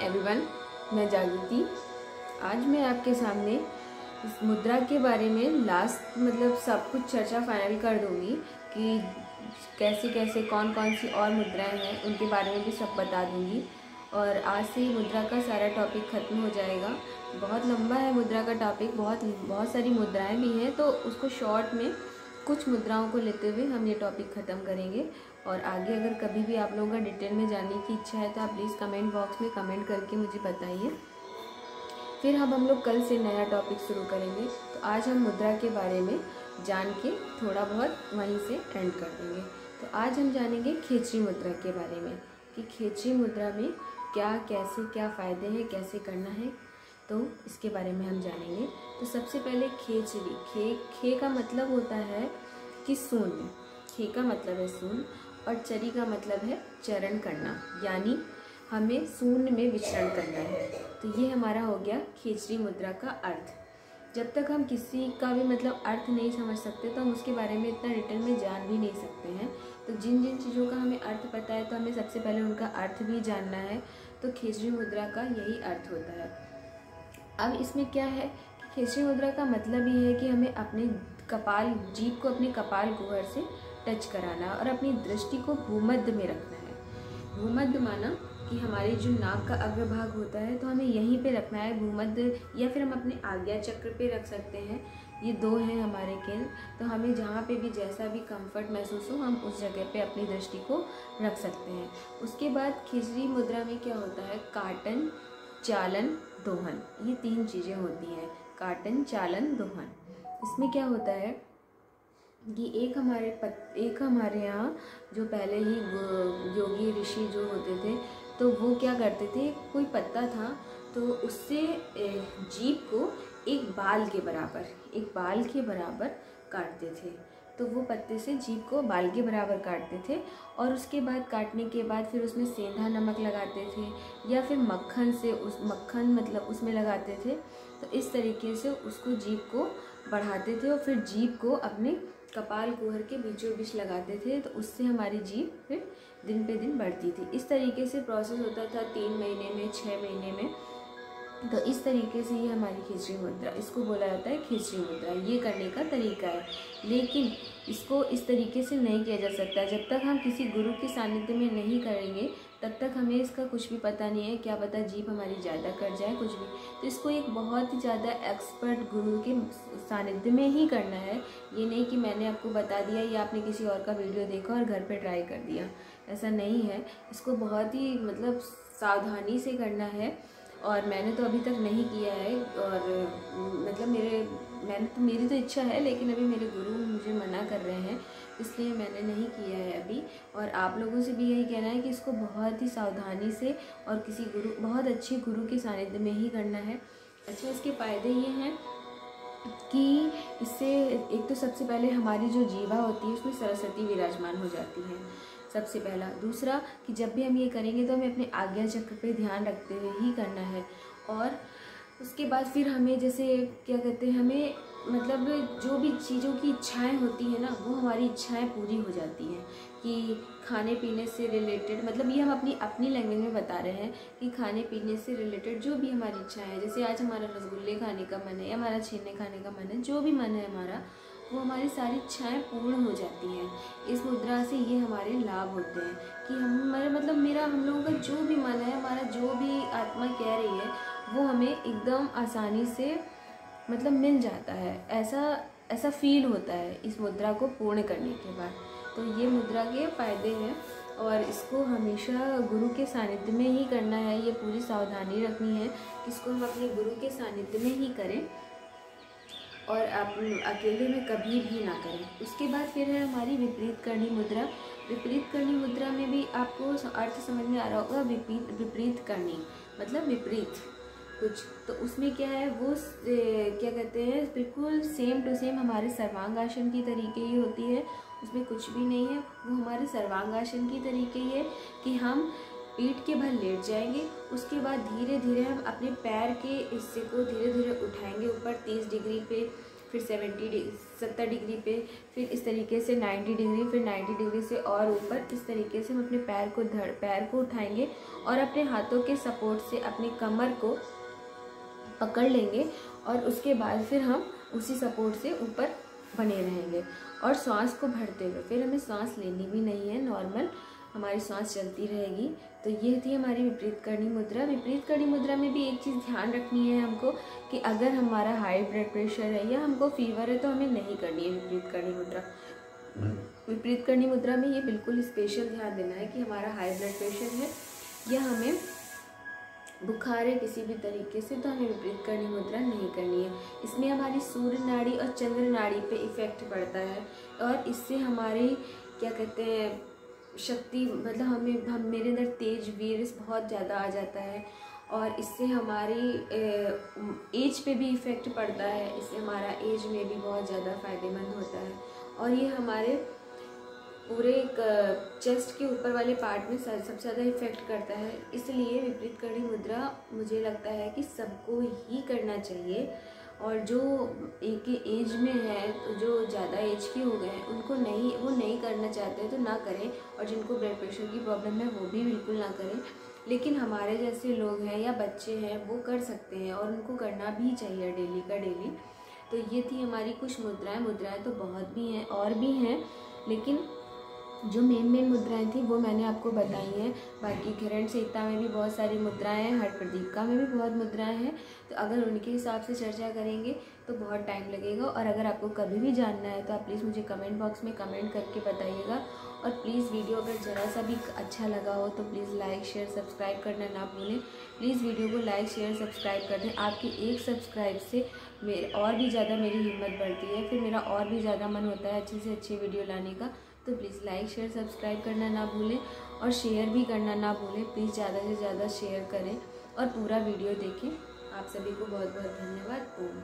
Morning everyone, मैं जागृति। आज मैं आपके सामने इस मुद्रा के बारे में सब कुछ चर्चा फाइनल कर दूंगी कि कैसे कैसे कौन कौन सी और मुद्राएं हैं उनके बारे में भी सब बता दूंगी। और आज से ही मुद्रा का सारा टॉपिक ख़त्म हो जाएगा। बहुत लंबा है मुद्रा का टॉपिक, बहुत सारी मुद्राएं भी हैं, तो उसको शॉर्ट में कुछ मुद्राओं को लेते हुए हम ये टॉपिक ख़त्म करेंगे। और आगे अगर कभी भी आप लोगों का डिटेल में जानने की इच्छा है तो आप प्लीज़ कमेंट बॉक्स में कमेंट करके मुझे बताइए। फिर हम लोग कल से नया टॉपिक शुरू करेंगे। तो आज हम मुद्रा के बारे में जान के थोड़ा बहुत वहीं से एंड कर देंगे। तो आज हम जानेंगे खेचरी मुद्रा के बारे में कि खेचरी मुद्रा में क्या कैसे क्या फ़ायदे हैं, कैसे करना है, तो इसके बारे में हम जानेंगे। तो सबसे पहले खेचरी, खे का मतलब होता है कि शून्य, खे का मतलब है शून्य और चरी का मतलब है चरण करना, यानी हमें शून्य में विचरण करना है। तो ये हमारा हो गया खेचरी मुद्रा का अर्थ। जब तक हम किसी का भी अर्थ नहीं समझ सकते तो हम उसके बारे में इतना डिटेल में जान भी नहीं सकते हैं। तो जिन जिन चीज़ों का हमें अर्थ पता है तो हमें सबसे पहले उनका अर्थ भी जानना है। तो खेचरी मुद्रा का यही अर्थ होता है। अब इसमें क्या है कि खेचरी मुद्रा का मतलब ये है कि हमें अपने कपाल, जीभ को अपने कपाल गुहर से टच कराना और अपनी दृष्टि को भूमध्य में रखना है। भूमध्य माना कि हमारे जो नाक का अग्रभाग होता है तो हमें यहीं पे रखना है भूमध्य, या फिर हम अपने आज्ञा चक्र पे रख सकते हैं। ये दो हैं हमारे केंद्र। तो हमें जहाँ पे भी जैसा भी कंफर्ट महसूस हो हम उस जगह पे अपनी दृष्टि को रख सकते हैं। उसके बाद खेचरी मुद्रा में क्या होता है, काटन, चालन, दोहन, ये तीन चीज़ें होती हैं। काटन, चालन, दोहन। इसमें क्या होता है कि एक हमारे यहाँ जो पहले ही योगी ऋषि जो होते थे तो वो क्या करते थे, कोई पत्ता था तो उससे जीभ को एक बाल के बराबर काटते थे। तो वो पत्ते से जीभ को बाल के बराबर काटते थे और उसके बाद काटने के बाद फिर उसमें सेंधा नमक लगाते थे या फिर मक्खन उसमें लगाते थे। तो इस तरीके से उसको जीभ को बढ़ाते थे और फिर जीभ को अपने कपाल कुहर के बीचों बीच लगाते थे। तो उससे हमारी जीभ फिर दिन पे दिन बढ़ती थी। इस तरीके से प्रोसेस होता था 3 महीने में, 6 महीने में। तो इस तरीके से ये हमारी खेचरी मुद्रा, इसको बोला जाता है खेचरी मुद्रा। ये करने का तरीका है, लेकिन इसको इस तरीके से नहीं किया जा सकता। जब तक हम किसी गुरु के सानिध्य में नहीं करेंगे तब तक हमें इसका कुछ भी पता नहीं है। क्या पता जीभ हमारी ज़्यादा कट जाए, कुछ भी। तो इसको एक बहुत ही ज़्यादा एक्सपर्ट गुरु के सानिध्य में ही करना है। ये नहीं कि मैंने आपको बता दिया या आपने किसी और का वीडियो देखा और घर पे ट्राई कर दिया, ऐसा नहीं है। इसको बहुत ही सावधानी से करना है। और मैंने तो अभी तक नहीं किया है और मेरी तो इच्छा है, लेकिन अभी मेरे गुरु मुझे मना कर रहे हैं, इसलिए मैंने नहीं किया है अभी। और आप लोगों से भी यही कहना है कि इसको बहुत ही सावधानी से और किसी बहुत अच्छे गुरु के सानिध्य में ही करना है। अच्छा, इसके फ़ायदे ये हैं कि इससे एक तो सबसे पहले हमारी जो जीवा होती है उसमें सरस्वती विराजमान हो जाती है, सबसे पहला। दूसरा कि जब भी हम ये करेंगे तो हमें अपने आज्ञा चक्र पे ध्यान रखते हुए ही करना है। और उसके बाद फिर हमें जैसे क्या कहते हैं, हमें जो भी चीज़ों की इच्छाएं होती हैं ना, वो हमारी इच्छाएं पूरी हो जाती हैं। कि खाने पीने से रिलेटेड, ये हम अपनी लैंग्वेज में बता रहे हैं कि खाने पीने से रिलेटेड जो भी हमारी इच्छाएं हैं, जैसे आज हमारा रसगुल्ले खाने का मन है या हमारा छेने खाने का मन है, जो भी मन है हमारा, वो हमारी सारी इच्छाएं पूर्ण हो जाती हैं। इस मुद्रा से ये हमारे लाभ होते हैं कि हम लोगों का जो भी मन है, हमारा जो भी आत्मा कह रही है, वो हमें एकदम आसानी से मिल जाता है। ऐसा फील होता है इस मुद्रा को पूर्ण करने के बाद। तो ये मुद्रा के फ़ायदे हैं और इसको हमेशा गुरु के सानिध्य में ही करना है। ये पूरी सावधानी रखनी है कि इसको हम अपने गुरु के सानिध्य में ही करें और आप अकेले में कभी भी ना करें। उसके बाद फिर है हमारी विपरीत करणी मुद्रा। विपरीत करणी मुद्रा में भी आपको अर्थ समझ में आ रहा होगा। विपरीत करणी विपरीत कुछ, तो उसमें क्या है, वो क्या कहते हैं, बिल्कुल सेम टू सेम हमारे सर्वांगासन की तरीके ही होती है। उसमें कुछ भी नहीं है, वो हमारे सर्वांगासन की तरीके ही है कि हम पीठ के बल लेट जाएंगे। उसके बाद धीरे धीरे हम अपने पैर के हिस्से को धीरे धीरे उठाएंगे ऊपर 30 डिग्री पे, फिर 70 डिग्री पे, फिर इस तरीके से 90 डिग्री, फिर 90 डिग्री से और ऊपर। इस तरीके से हम अपने पैर को उठाएंगे और अपने हाथों के सपोर्ट से अपने कमर को पकड़ लेंगे और उसके बाद फिर हम उसी सपोर्ट से ऊपर बने रहेंगे और सांस को भरते हुए। फिर हमें सांस लेनी भी नहीं है, नॉर्मल हमारी सांस चलती रहेगी। तो ये थी हमारी विपरीत करणी मुद्रा। विपरीत करणी मुद्रा में भी एक चीज़ ध्यान रखनी है हमको कि अगर हमारा हाई ब्लड प्रेशर है या हमको फीवर है तो हमें नहीं करनी है विपरीत करणी मुद्रा। विपरीत करणी मुद्रा में ये बिल्कुल स्पेशल ध्यान देना है कि हमारा हाई ब्लड प्रेशर है या हमें बुखार है किसी भी तरीके से, तो हमें विपरीत करणी मुद्रा नहीं करनी है। इसमें हमारी सूर्य नाड़ी और चंद्र नाड़ी पे इफ़ेक्ट पड़ता है और इससे हमारी क्या कहते हैं शक्ति, मतलब हम मेरे अंदर तेज वीर बहुत ज़्यादा आ जाता है और इससे हमारी एज पे भी इफ़ेक्ट पड़ता है। इससे हमारा एज में भी बहुत ज़्यादा फ़ायदेमंद होता है और ये हमारे पूरे चेस्ट के ऊपर वाले पार्ट में सबसे ज़्यादा इफ़ेक्ट करता है। इसलिए विपरीत करणी मुद्रा मुझे लगता है कि सबको ही करना चाहिए और जो एक एज में है, तो जो ज़्यादा एज के हो गए हैं उनको वो नहीं करना चाहते तो ना करें, और जिनको ब्लड प्रेशर की प्रॉब्लम है वो भी बिल्कुल ना करें। लेकिन हमारे जैसे लोग हैं या बच्चे हैं वो कर सकते हैं और उनको करना भी चाहिए डेली का डेली। तो ये थी हमारी कुछ मुद्राएं तो बहुत भी हैं और भी हैं, लेकिन जो मेन मुद्राएं थी वो मैंने आपको बताई हैं। बाकी किरण संहिता में भी बहुत सारी मुद्राएं हैं, हठ प्रदीपिका में भी बहुत मुद्राएं हैं। तो अगर उनके हिसाब से चर्चा करेंगे तो बहुत टाइम लगेगा। और अगर आपको कभी भी जानना है तो आप प्लीज़ मुझे कमेंट बॉक्स में कमेंट करके बताइएगा। और प्लीज़ वीडियो अगर ज़रा सा भी अच्छा लगा हो तो प्लीज़ लाइक शेयर सब्सक्राइब करना ना भूलें। प्लीज़ वीडियो को लाइक शेयर सब्सक्राइब कर दें। आपके एक सब्सक्राइब से और भी ज़्यादा मेरी हिम्मत बढ़ती है, फिर मेरा और भी ज़्यादा मन होता है अच्छे से अच्छी वीडियो लाने का। तो प्लीज़ लाइक शेयर सब्सक्राइब करना ना भूलें और शेयर भी करना ना भूलें। प्लीज़ ज़्यादा से ज़्यादा शेयर करें और पूरा वीडियो देखें। आप सभी को बहुत बहुत धन्यवाद। ओम।